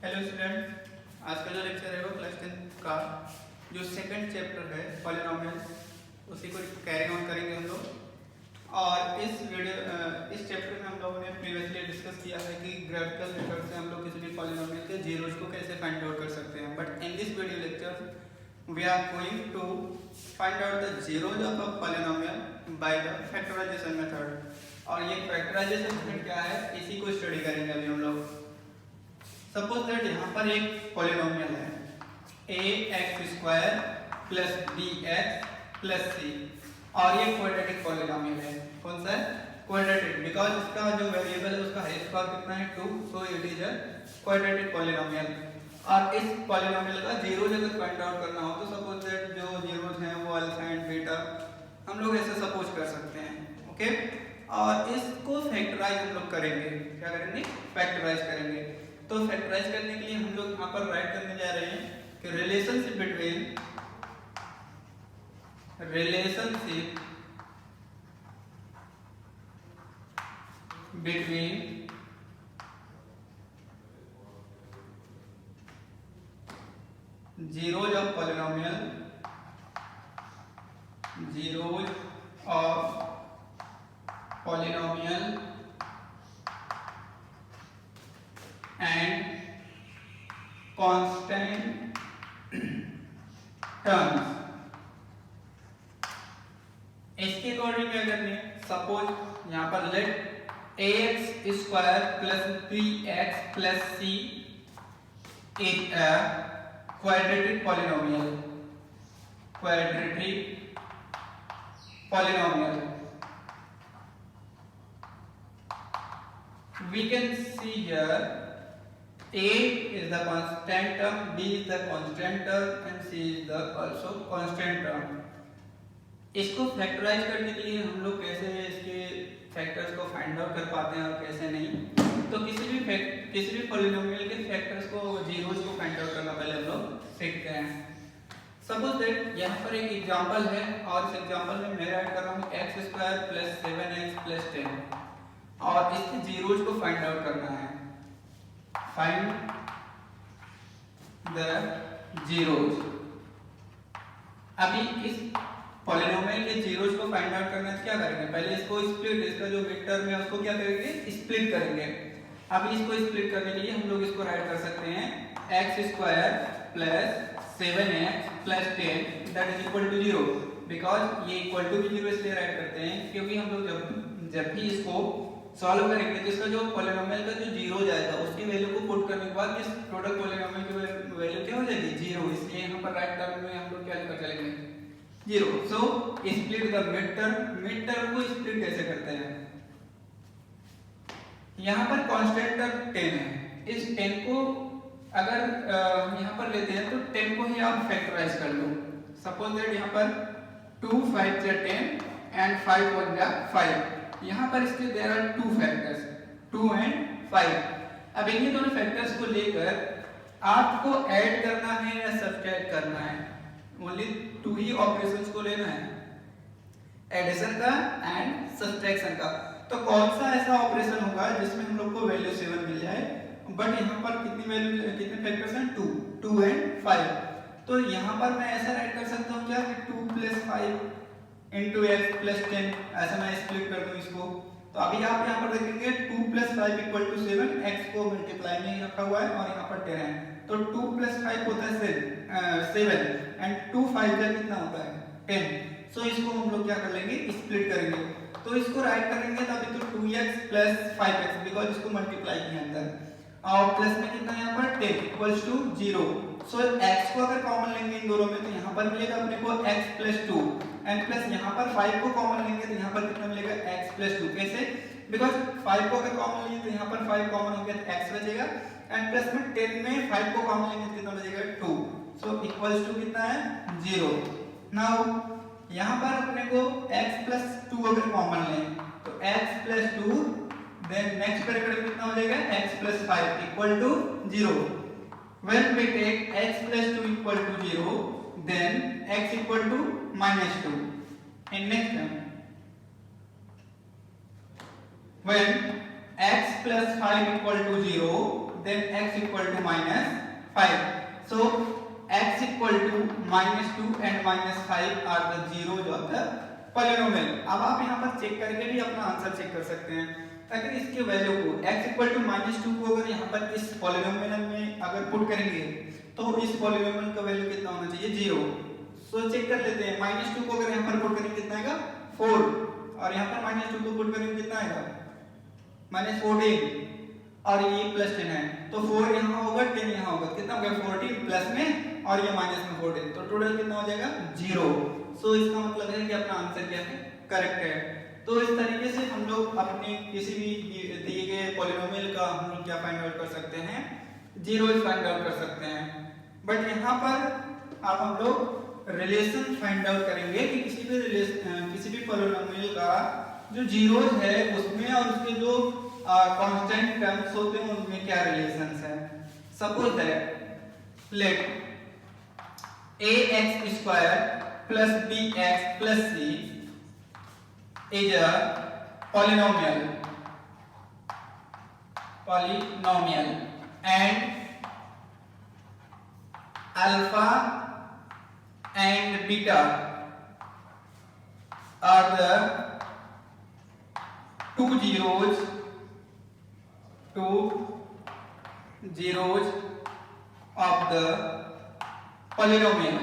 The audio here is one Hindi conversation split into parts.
हेलो स्टूडेंट, आज का जो लेक्चर है वो क्लास 10 का जो सेकंड चैप्टर है पॉलिनोमियल्स, उसी को कैरी ऑन करेंगे हम लोग। और इस चैप्टर में हम लोगों ने प्रीवियसली डिस्कस किया है कि ग्राफिकल मेथड से हम लोग किसी भी पॉलिनोमियल के जीरोज को कैसे फाइंड आउट कर सकते हैं। But in this video lecture we are going to find out the zeros of a polynomial by the factorisation method. और ये फैक्टराइजेशन मेथड क्या है, इसी को स्टडी करेंगे अभी हम लोग। सपोज दैट यहाँ पर एक पॉलिनोमियल है ax² plus bx plus c, और ये क्वाड्रेटिक पॉलिनोमियल है। कौन सा है? क्वाड्रेटिक, बिकॉज इसका जो वेरिएबल है उसका हाईएस्ट पावर कितना है 2, so it is a quadratic polynomial. और इस पॉलिनोमियल का जीरोज अगर फाइंड आउट करना हो तो सपोज दैट जो जीरोज हैं वो अल्फा एंड बीटा हम लोग ऐसे सपोज कर सकते हैं। ओके, और इसको फैक्टराइज हम लोग करेंगे। क्या करेंगे? फैक्टराइज करेंगे। तो फैक्टराइज करने के लिए हम लोग यहाँ पर राइट करने जा रहे हैं कि relationship between zeros of polynomial and constant terms। इसके अकॉर्डिंग क्या करनी है? सपोज यहाँ पर let ax² plus bx plus c is a quadratic polynomial। We can see here a is the constant term, b is the constant term and c is the also constant term। इसको फैक्टराइज करने के लिए हम लोग कैसे इसके फैक्टर्स को फाइंड आउट कर पाते हैं और कैसे नहीं, तो किसी भी पॉलिनोमियल के फैक्टर्स को, जीरोस को फाइंड आउट करना पहले हम लोग सीखते हैं। सपोज दैट यहाँ पर एक एग्जांपल है और इस एग्जांपल में मैं ऐड कर रहा हूँ x² प्लस 7x प्लस 10 और इसके जीरोज को फाइंड आउट करना है। Find the zeros. अभी इस पॉलिनोमियल के जीरोज को फाइंड आउट करना है, क्या करेंगे? पहले इसको स्प्लिट, इसका जो मिड टर्म है उसको क्या करेंगे? स्प्लिट करेंगे। अब इसको स्प्लिट करने के लिए हम लोग इसको राइट कर सकते हैं x² plus 7x plus 10 that is equal to 0। Because ये इक्वल टू भी 0 इसलिए राइट करते हैं क्योंकि हम लोग जब भी इसको सॉल्व करेंगे तो इसका जो पॉलिनोमियल का जो जीरो जाएगा उसकी वैल्यू को पुट करने के बाद इस प्रोडक्ट पॉलिनोमियल की वैल्यू क्या हो जाएगी? 0। इसलिए यहाँ पर राइट टर्म में हम लोग क्या लिखकर चलेंगे? 0। So split the mid term को स्प्लिट कैसे करते हैं? यहाँ पर कांस्टेंट टर्म 10 है। इस 10 को अगर यहाँ पर लेते हैं तो 10 को ही आप फैक्टराइज कर लो। सपोज दैट यहाँ पर 2 5 10 एंड 5 1 5। यहाँ पर इसके देयर आर 2 फैक्टर्स 2 एंड 5। अब इन्हीं दोनों फैक्टर्स को लेकर आपको ऐड करना है या सब्ट्रैक्ट करना है? ओनली 2 ही ऑपरेशंस को लेना है, एडिशन का एंड सब्ट्रैक्शन का। तो कौन सा ऐसा ऑपरेशन होगा जिसमें हम लोग को वैल्यू 7 मिल जाए, बट यहाँ पर कितने फैक्टर्स हैं? 2 एंड 5। तो यहाँ पर मैं ऐसा राइट कर सकता हूँ क्या कि 2 प्लस 5 इंटू x प्लस 10, ऐसा मैं स्प्लिट कर दूँ इसको। तो अभी आप यहाँ पर देखेंगे 2 प्लस 5 इक्वल टू 7, x को मल्टीप्लाई में ही रखा हुआ है और यहाँ पर 10 है। तो 2 प्लस 5 होता है 7 एंड 2 5 का कितना होता है? 10। सो इसको हम लोग क्या कर लेंगे? स्प्लिट करेंगे। तो इसको राइट करेंगे तभी तो 2x प्लस 5x, बिकॉज इसको मल्टीप्लाई किया अंदर और प्लस में कितना यहाँ पर 10 इक्वल्स टू 0। सो x को अगर कॉमन लेंगे इन दोनों में तो यहाँ पर मिलेगा अपने को x प्लस 2 एंड प्लस यहाँ पर 5 को कॉमन लेंगे तो यहाँ पर कितना मिलेगा? x plus 2। कैसे? बिकॉज 5 को अगर कॉमन लेंगे तो यहाँ पर 5 कॉमन हो गया तो x बचेगा एंड प्लस में 10 में 5 को कॉमन लेंगे तो कितना बचेगा? 2। सो इक्वल्स टू कितना है? 0। नाउ यहाँ पर अपने को x प्लस 2 अगर कॉमन लें तो x plus 2, then next bracket में कितना हो जाएगा? x plus 5 equal to 0। When we take x plus 2 equal to 0, then x equal to minus 2. In next term, when x plus 5 equal to 0, then x equal to -5. So x equal to -2 and -5 are the zeros of the polynomial. अब आप यहाँ पर चेक करके भी अपना आंसर चेक कर सकते हैं। अगर इसके वैल्यू को x इक्वल टू -2 को अगर यहाँ पर इस पॉलिनोमियल में अगर पुट करेंगे तो इस पॉलिनोमियल का वैल्यू कितना होना चाहिए? 0। सो चेक कर लेते हैं। -2 को अगर यहाँ पर पुट करेंगे कितना आएगा? 4, और यहाँ पर -2 को पुट करेंगे कितना आएगा? -14, और ये +10 है तो 4 यहाँ होगा, 10 यहाँ होगा, कितना हो गया? 14 प्लस में और ये माइनस में 14, तो टोटल कितना हो जाएगा? 0। सो इसका मतलब है कि अपना आंसर क्या है? करेक्ट है। तो इस तरीके से हम लोग अपने किसी भी दिए गए पॉलिनोमियल का हम लोग क्या फाइंड आउट कर सकते हैं? जीरोस फाइंड आउट कर सकते हैं। बट यहाँ पर अब हम लोग रिलेशन फाइंड आउट करेंगे कि किसी भी पॉलिनोमियल का जो जीरोस है उसमें और उसके जो कांस्टेंट टर्म्स होते हैं उनमें क्या रिलेशंस है। Suppose that let ax square plus bx plus c is a polynomial and alpha and beta are the two zeros of the polynomial.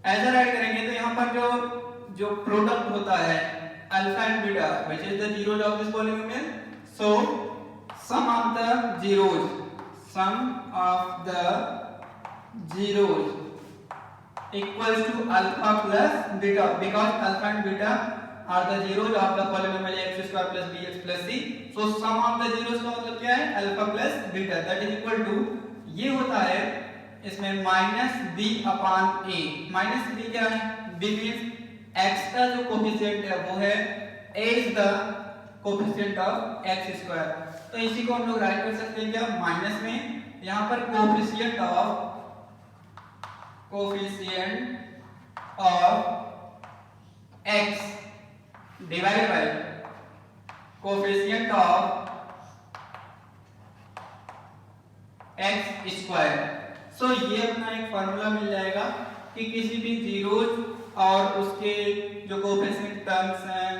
ऐसा राइट करेंगे तो यहाँ पर जो प्रोडक्ट होता है alpha and beta which is the zeros of this polynomial, so sum of the zeros equals to alpha plus beta, because alpha and beta are the zeros of the polynomial x square plus bx plus c. So sum of the zeros का मतलब क्या है? Alpha plus beta, that is equal to ये होता है इसमें -b अपॉन a। -b क्या है? b means x का जो कोफिशिएंट है वो है a is the coefficient of x square. तो इसी को हम लोग राइट कर सकते हैं क्या? माइनस में यहाँ पर coefficient of x divide by coefficient of x square. So ये अपना एक फार्मूला मिल जाएगा कि किसी भी जीरोस और उसके जो कोफिशिएंट टर्म्स हैं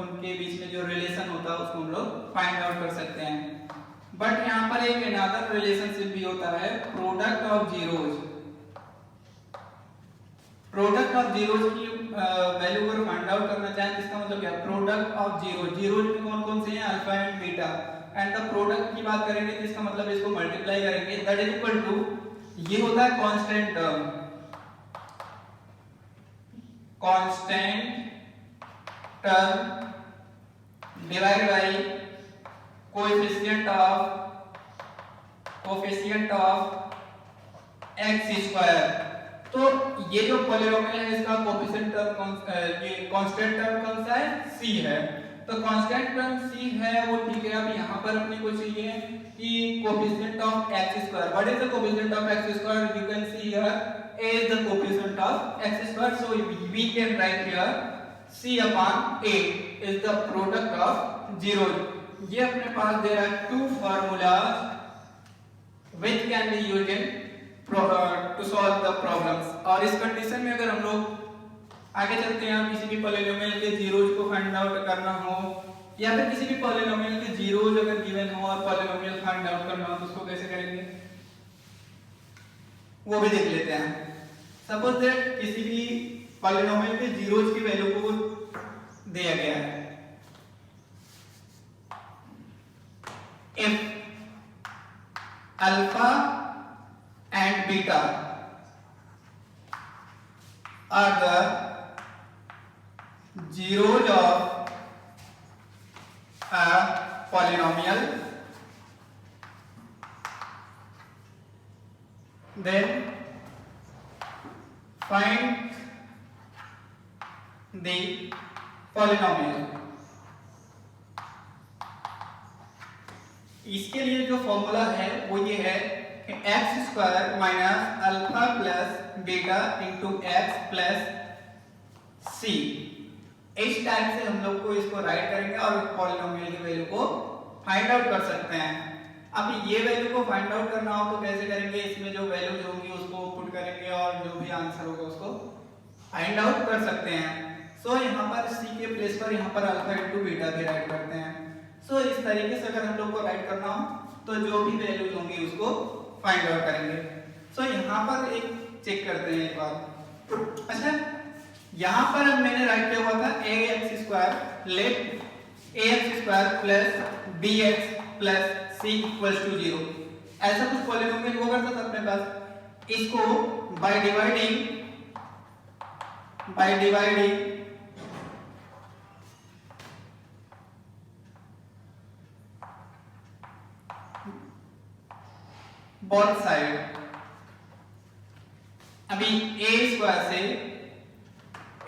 उनके बीच में जो रिलेशन होता है उसको हम लोग फाइंड आउट कर सकते हैं। बट यहाँ पर एक अनदर रिलेशनशिप भी होता है, product of zeros. Product of zeros की वैल्यू अगर फाइंड आउट करना चाहें तो इसका मतलब क्या? प्रोडक्ट ऑफ जीरोस में कौन कौन से हैं? Alpha and beta. And the product की बात करेंगे तो इसका मतलब इसको मल्टीप्लाई करेंगे, दैट इज इक्वल टू ये होता है constant term divide by coefficient of x square. तो ये जो पॉलिनोमियल है इसका कोएफिशिएंट टर्म ये कांस्टेंट टर्म कौन सा है? c है। तो कांस्टेंट टर्म c है वो ठीक है। अब यहाँ पर अपने को चाहिए कि coefficient of x square. What is the coefficient of x square? You can see here a is the coefficient of x square, so we can write here c upon a is the product of zeros. ये अपने पास दे रहा है two formulas which can be used in to solve the problems। और इस कंडीशन में अगर हम लोग आगे चलते हैं, किसी भी पॉलिनोमियल के जीरोस को फाइंड आउट करना हो या फिर किसी भी पॉलिनोमियल के जीरोस अगर गिवन हो और पॉलिनोमियल फाइंड आउट करना हो तो उसको कैसे करेंगे वो भी देख लेते हैं। सपोज दैट किसी भी पॉलिनोमियल के जीरोस की वैल्यू को दिया गया है। If alpha and beta are the zeros of a polynomial, then find the polynomial। इसके लिए जो फॉर्मूला है वो ये है कि x square minus alpha plus beta into x plus C इस टाइप से हम लोग को इसको राइट करेंगे और पॉलिनोमियल की वैल्यू को फाइंड आउट कर सकते हैं। अब ये वैल्यू को फाइंड आउट करना हो तो कैसे करेंगे, इसमें जो वैल्यूज होंगी उसको पुट करेंगे और जो भी आंसर होगा उसको फाइंड आउट कर सकते हैं। सो यहाँ पर c के प्लेस पर यहाँ पर अल्फा इंटू बीटा भी राइट करते हैं। सो इस तरीके से अगर हम लोग को राइट करना हो तो जो भी वैल्यूज होंगी उसको फाइंड आउट करेंगे। सो यहाँ पर एक चेक करते हैं एक बार। अच्छा, यहाँ पर मैंने राइट किया हुआ था ax² let ax² plus bx plus c equals to 0, ऐसा कुछ पॉलिनोमियल हुआ करता था अपने पास। इसको बाय डिवाइडिंग बोथ साइड, अभी a² से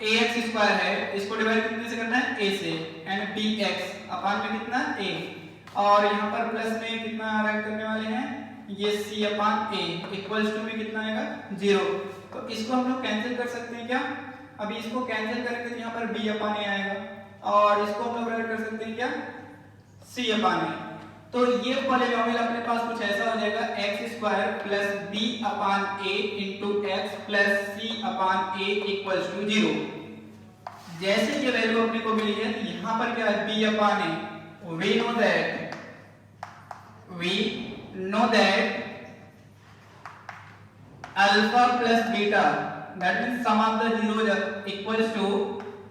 ax² है, इसको डिवाइड कितने से करना है, a से, एंड bx अपान में कितना a, और यहाँ पर प्लस में कितना राइट करने वाले हैं, ये c upon a equals to में कितना आएगा 0। तो इसको हम लोग कैंसिल कर सकते हैं क्या, अभी इसको कैंसिल करेंगे तो यहाँ पर b अपान a आएगा और इसको हम लोग राइट कर सकते हैं क्या, c अपान a। तो ये पॉलिनोमियल अपने पास कुछ ऐसा हो जाएगा x² plus b upon a into x plus c upon a equals to 0। जैसे ये वैल्यू अपने को मिली है तो यहाँ पर क्या है, b upon a, we know that alpha plus beta, that means sum of the zeros equals to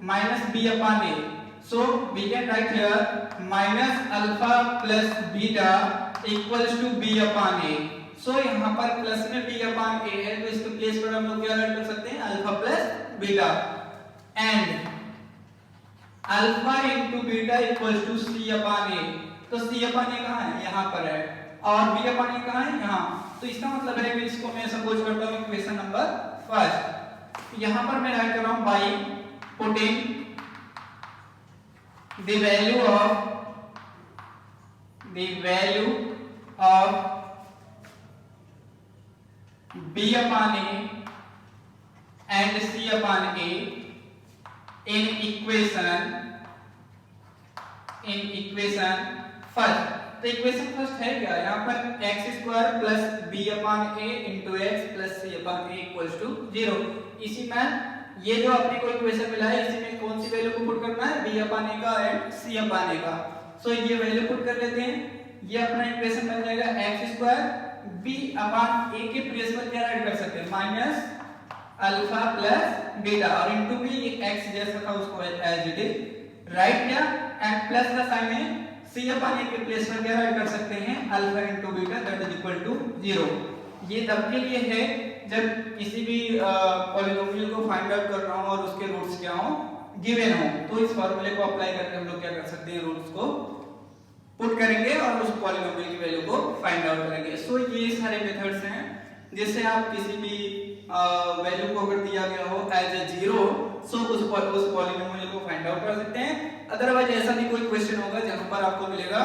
minus b upon a. So we can write here minus alpha plus beta equals to b upon a. So यहाँ पर प्लस में b upon a है तो इसके प्लेस पर हम लोग क्या राइट कर सकते हैं, alpha plus beta, and alpha into beta equals to c upon a। तो c अपॉन a कहाँ है, यहाँ पर है, और b अपॉन a कहाँ है, यहाँ। तो इसका मतलब है कि इसको मैं सपोज करता हूँ इक्वेशन नंबर फर्स्ट। यहाँ पर मैं राइट कर रहा हूँ by putting the value of b upon a and c upon a in equation first। तो इक्वेशन फर्स्ट है क्या, यहाँ पर x² plus b upon a into x plus c upon a equals to 0। इसी में ये जो अपने को इक्वेशन मिला है इसी में कौन सी वैल्यू को पुट करना है, b अपॉन a का एंड c अपॉन a का। सो ये वैल्यू पुट कर लेते हैं, ये अपना इक्वेशन बन जाएगा x² b अपॉन a के प्लेस पर क्या राइट कर सकते हैं, माइनस अल्फा प्लस बीटा, और इनटू भी x जैसा था उसको एज इट इज राइट किया, एंड प्लस का साइन है c अपॉन a के प्लेस पर क्या राइट कर सकते हैं, alpha into beta that is equal to 0। ये तब के लिए है जब किसी भी पॉलिनोमियल को फाइंड आउट कर रहा हूं और उसके रूट्स क्या हो, गिवन हो, तो इस फार्मूले को अप्लाई करके हम लोग क्या कर सकते हैं, रूट्स को पुट करेंगे और उस पॉलिनोमियल की वैल्यू को फाइंड आउट करेंगे। सो ये सारे मेथड्स हैं जिससे आप किसी भी वैल्यू को अगर दिया गया हो एज ए 0, सो उस पॉलिनोमियल को फाइंड आउट कर सकते हैं। अदरवाइज ऐसा भी कोई क्वेश्चन होगा जहां पर आपको मिलेगा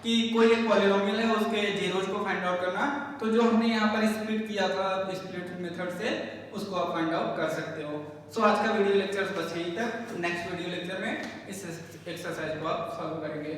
कि कोई एक पॉलिनोमियल है उसके जीरोस को फाइंड आउट करना, तो जो हमने यहाँ पर स्प्लिट किया था स्प्लिट मेथड से उसको आप फाइंड आउट कर सकते हो। सो आज का वीडियो लेक्चर बस यही तक। नेक्स्ट वीडियो लेक्चर में इस एक्सरसाइज को आप सॉल्व करेंगे।